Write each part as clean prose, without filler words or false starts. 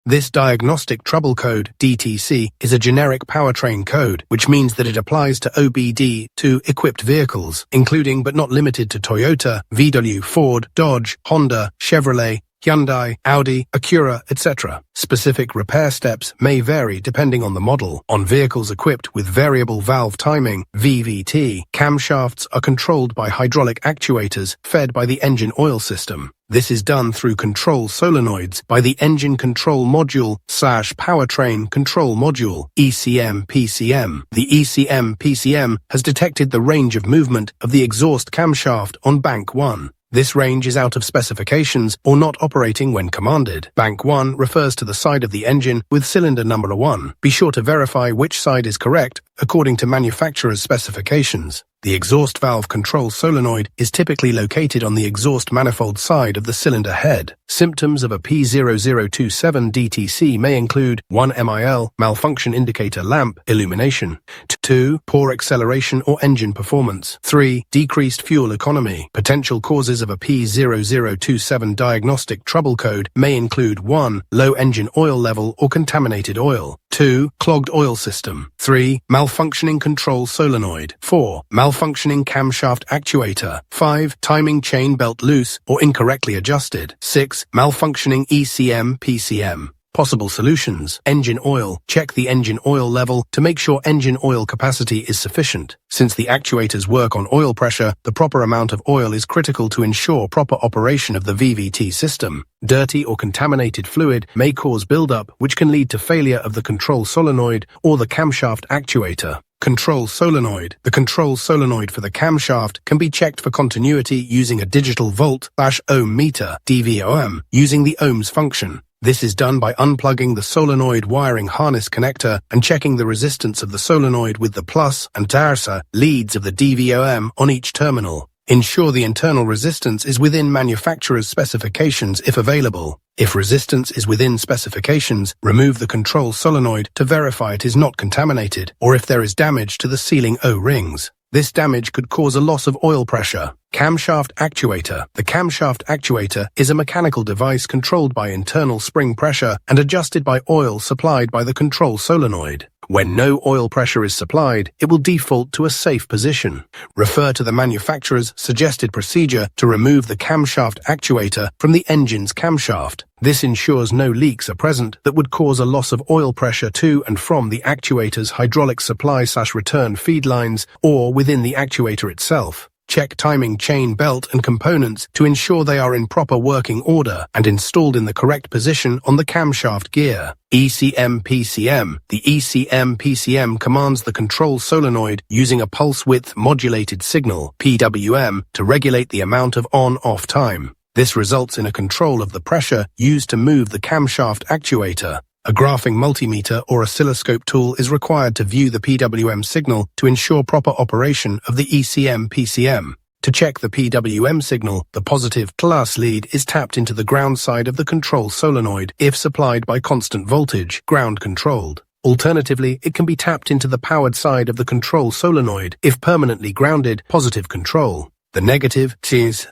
This Diagnostic Trouble Code, DTC, is a generic powertrain code, which means that it applies to OBD to equipped vehicles, including but not limited to Toyota, VW, Ford, Dodge, Honda, Chevrolet, Hyundai, Audi, Acura, etc. Specific repair steps may vary depending on the model. On vehicles equipped with variable valve timing, VVT, camshafts are controlled by hydraulic actuators fed by the engine oil system. This is done through control solenoids by the Engine Control Module/Powertrain Control Module, ECM-PCM. The ECM-PCM has detected the range of movement of the exhaust camshaft on Bank 1. This range is out of specifications or not operating when commanded. Bank 1 refers to the side of the engine with cylinder number 1. Be sure to verify which side is correct according to manufacturer's specifications. The exhaust valve control solenoid is typically located on the exhaust manifold side of the cylinder head. Symptoms of a P0027 DTC may include 1. MIL, malfunction indicator lamp, illumination. 2. Poor acceleration or engine performance. 3. Decreased fuel economy. Potential causes of a P0027 diagnostic trouble code may include 1. Low engine oil level or contaminated oil. 2. Clogged oil system. 3. Malfunctioning control solenoid. 4. Malfunctioning camshaft actuator. 5. Timing chain belt loose or incorrectly adjusted. 6. Malfunctioning ECM-PCM. Possible solutions. Engine oil. Check the engine oil level to make sure engine oil capacity is sufficient. Since the actuators work on oil pressure, the proper amount of oil is critical to ensure proper operation of the VVT system. Dirty or contaminated fluid may cause buildup, which can lead to failure of the control solenoid or the camshaft actuator. Control solenoid. The control solenoid for the camshaft can be checked for continuity using a digital volt/ohm meter, DVOM, using the ohms function. This is done by unplugging the solenoid wiring harness connector and checking the resistance of the solenoid with the plus and tausa leads of the DVOM on each terminal. Ensure the internal resistance is within manufacturer's specifications if available. If resistance is within specifications, remove the control solenoid to verify it is not contaminated, or if there is damage to the sealing O-rings. This damage could cause a loss of oil pressure. Camshaft actuator. The camshaft actuator is a mechanical device controlled by internal spring pressure and adjusted by oil supplied by the control solenoid. When no oil pressure is supplied, it will default to a safe position. Refer to the manufacturer's suggested procedure to remove the camshaft actuator from the engine's camshaft. This ensures no leaks are present that would cause a loss of oil pressure to and from the actuator's hydraulic supply/return feed lines or within the actuator itself. Check timing chain belt and components to ensure they are in proper working order and installed in the correct position on the camshaft gear. ECM-PCM. The ECM-PCM commands the control solenoid using a pulse width modulated signal, PWM, to regulate the amount of on-off time. This results in a control of the pressure used to move the camshaft actuator. A graphing multimeter or oscilloscope tool is required to view the PWM signal to ensure proper operation of the ECM-PCM. To check the PWM signal, the positive plus lead is tapped into the ground side of the control solenoid if supplied by constant voltage, ground controlled. Alternatively, it can be tapped into the powered side of the control solenoid if permanently grounded, positive control. The negative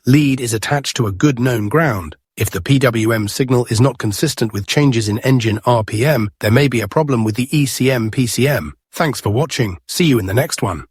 lead is attached to a good known ground. If the PWM signal is not consistent with changes in engine RPM, there may be a problem with the ECM-PCM. Thanks for watching. See you in the next one.